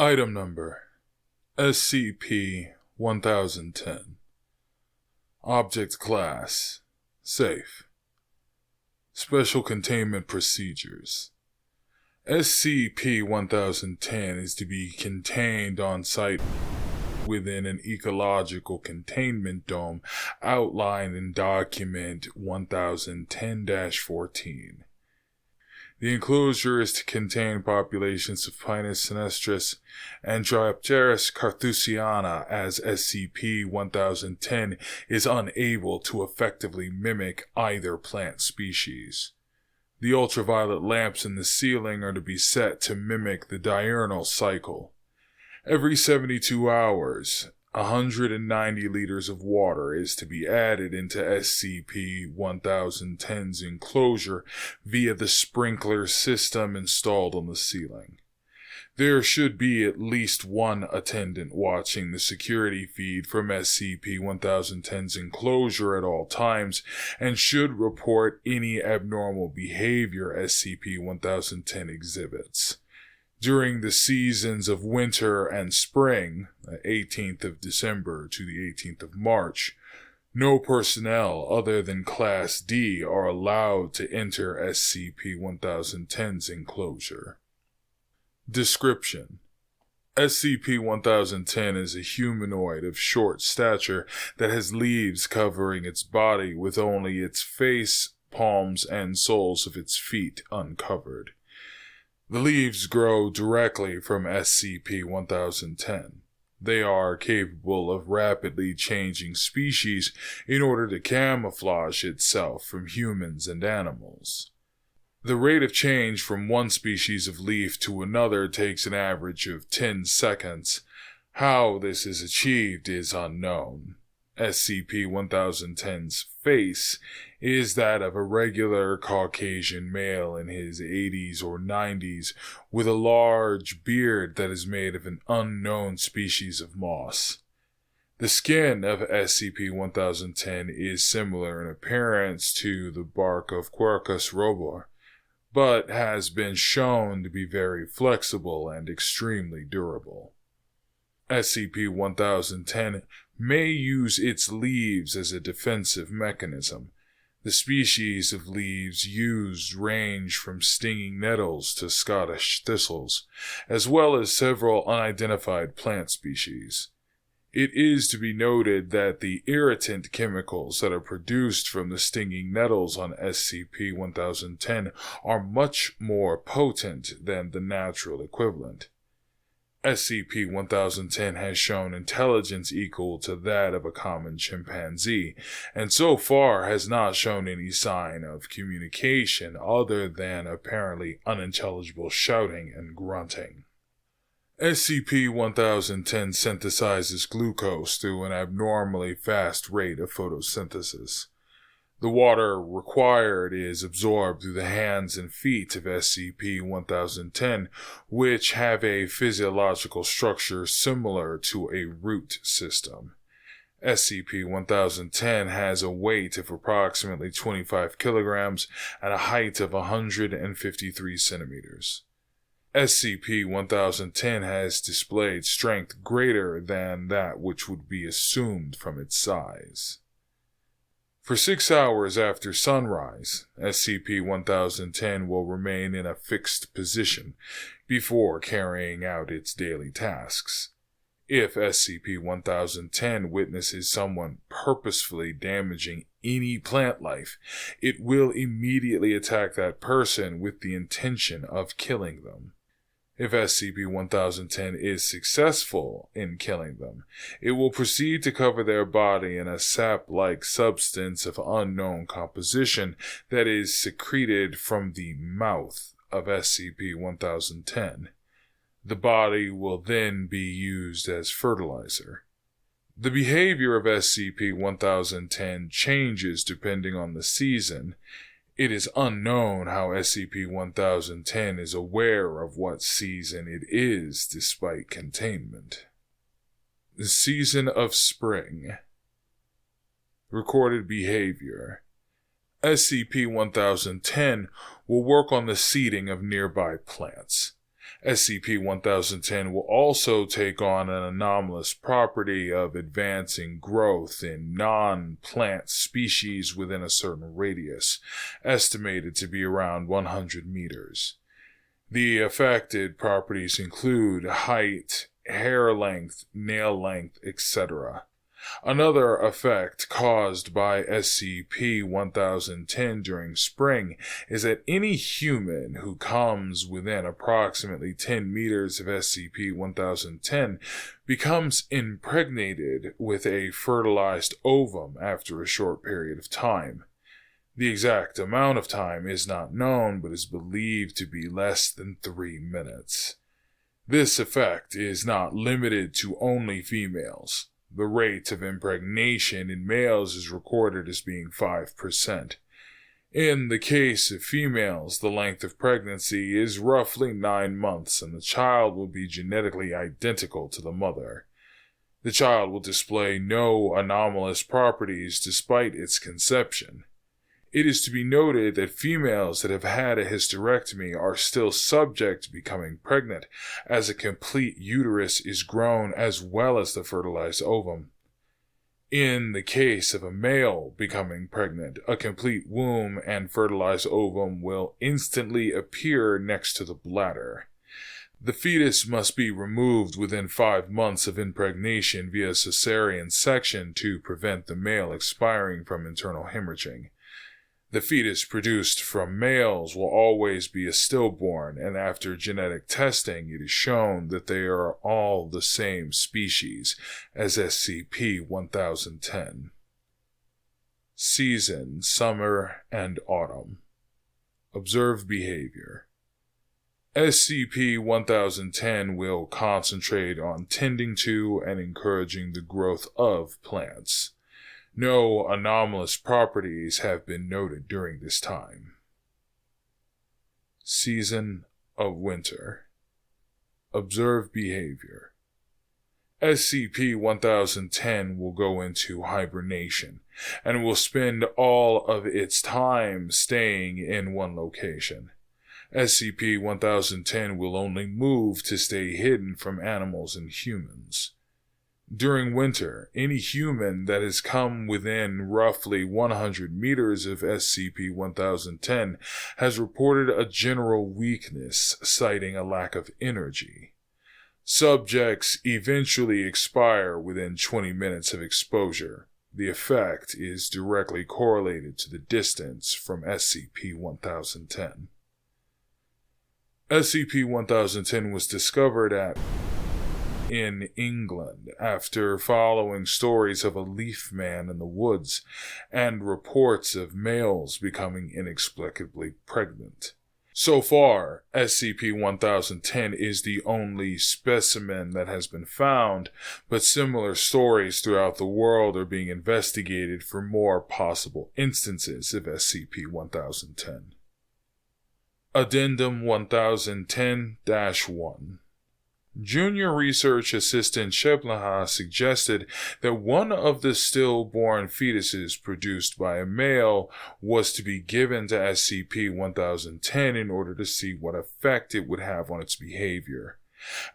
Item Number SCP-1010. Object Class Safe. Special Containment Procedures. SCP-1010 is to be contained on site within an ecological containment dome outlined in Document 1010-14. The enclosure is to contain populations of Pinus sinistris and Dryopteris carthusiana, as SCP-1010 is unable to effectively mimic either plant species. The ultraviolet lamps in the ceiling are to be set to mimic the diurnal cycle. Every 72 hours, 190 liters of water is to be added into SCP-1010's enclosure via the sprinkler system installed on the ceiling. There should be at least one attendant watching the security feed from SCP-1010's enclosure at all times and should report any abnormal behavior SCP-1010 exhibits. During the seasons of winter and spring, the 18th of December to the 18th of March, no personnel other than Class D are allowed to enter SCP-1010's enclosure. Description: SCP-1010 is a humanoid of short stature that has leaves covering its body with only its face, palms, and soles of its feet uncovered. The leaves grow directly from SCP-1010. They are capable of rapidly changing species in order to camouflage itself from humans and animals. The rate of change from one species of leaf to another takes an average of 10 seconds. How this is achieved is unknown. SCP-1010's face is that of a regular Caucasian male in his 80s or 90s with a large beard that is made of an unknown species of moss. The skin of SCP-1010 is similar in appearance to the bark of Quercus robur, but has been shown to be very flexible and extremely durable. SCP-1010 may use its leaves as a defensive mechanism. The species of leaves used range from stinging nettles to Scottish thistles, as well as several unidentified plant species. It is to be noted that the irritant chemicals that are produced from the stinging nettles on SCP-1010 are much more potent than the natural equivalent. SCP-1010 has shown intelligence equal to that of a common chimpanzee, and so far has not shown any sign of communication other than apparently unintelligible shouting and grunting. SCP-1010 synthesizes glucose through an abnormally fast rate of photosynthesis. The water required is absorbed through the hands and feet of SCP-1010, which have a physiological structure similar to a root system. SCP-1010 has a weight of approximately 25 kilograms and a height of 153 centimeters. SCP-1010 has displayed strength greater than that which would be assumed from its size. For 6 hours after sunrise, SCP-1010 will remain in a fixed position before carrying out its daily tasks. If SCP-1010 witnesses someone purposefully damaging any plant life, it will immediately attack that person with the intention of killing them. If SCP-1010 is successful in killing them, it will proceed to cover their body in a sap-like substance of unknown composition that is secreted from the mouth of SCP-1010. The body will then be used as fertilizer. The behavior of SCP-1010 changes depending on the season. It is unknown how SCP-1010 is aware of what season it is despite containment. The Season of Spring. Recorded Behavior. SCP-1010 will work on the seeding of nearby plants. SCP-1010 will also take on an anomalous property of advancing growth in non-plant species within a certain radius, estimated to be around 100 meters. The affected properties include height, hair length, nail length, etc. Another effect caused by SCP-1010 during spring is that any human who comes within approximately 10 meters of SCP-1010 becomes impregnated with a fertilized ovum after a short period of time. The exact amount of time is not known, but is believed to be less than 3 minutes. This effect is not limited to only females. The rate of impregnation in males is recorded as being 5%. In the case of females, the length of pregnancy is roughly 9 months, and the child will be genetically identical to the mother. The child will display no anomalous properties despite its conception. It is to be noted that females that have had a hysterectomy are still subject to becoming pregnant, as a complete uterus is grown as well as the fertilized ovum. In the case of a male becoming pregnant, a complete womb and fertilized ovum will instantly appear next to the bladder. The fetus must be removed within 5 months of impregnation via cesarean section to prevent the male expiring from internal hemorrhaging. The fetus produced from males will always be a stillborn, and after genetic testing, it is shown that they are all the same species as SCP-1010. Season, summer, and autumn. Observed behavior. SCP-1010 will concentrate on tending to and encouraging the growth of plants. No anomalous properties have been noted during this time. Season of winter. Observed behavior. SCP-1010 will go into hibernation and will spend all of its time staying in one location. SCP-1010 will only move to stay hidden from animals and humans. During winter, any human that has come within roughly 100 meters of SCP-1010 has reported a general weakness, citing a lack of energy. Subjects eventually expire within 20 minutes of exposure. The effect is directly correlated to the distance from SCP-1010. SCP-1010 was discovered in England after following stories of a leaf man in the woods and reports of males becoming inexplicably pregnant. So far, SCP-1010 is the only specimen that has been found, but similar stories throughout the world are being investigated for more possible instances of SCP-1010. Addendum 1010-1. Junior Research Assistant Sheblaha suggested that one of the stillborn fetuses produced by a male was to be given to SCP-1010 in order to see what effect it would have on its behavior.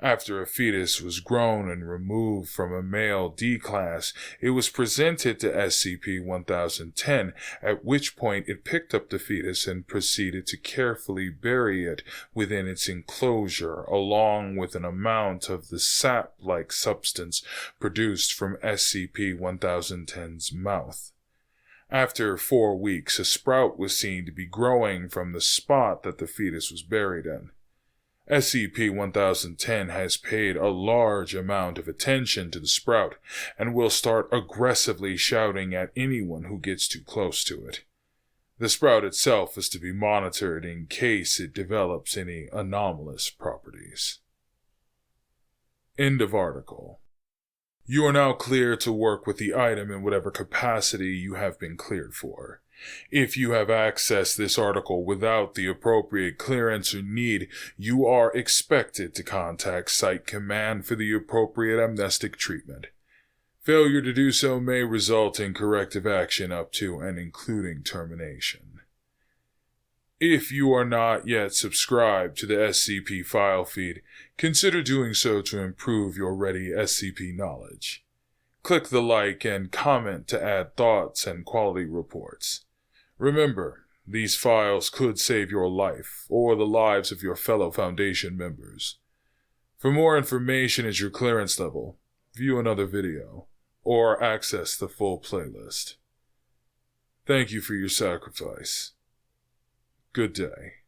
After a fetus was grown and removed from a male D-class, it was presented to SCP-1010, at which point it picked up the fetus and proceeded to carefully bury it within its enclosure, along with an amount of the sap-like substance produced from SCP-1010's mouth. After 4 weeks, a sprout was seen to be growing from the spot that the fetus was buried in. SCP-1010 has paid a large amount of attention to the sprout and will start aggressively shouting at anyone who gets too close to it. The sprout itself is to be monitored in case it develops any anomalous properties. End of article. You are now clear to work with the item in whatever capacity you have been cleared for. If you have accessed this article without the appropriate clearance or need, you are expected to contact Site Command for the appropriate amnestic treatment. Failure to do so may result in corrective action up to and including termination. If you are not yet subscribed to the SCP file feed, consider doing so to improve your ready SCP knowledge. Click the like and comment to add thoughts and quality reports. Remember, these files could save your life or the lives of your fellow Foundation members. For more information at your clearance level, view another video, or access the full playlist. Thank you for your sacrifice. Good day.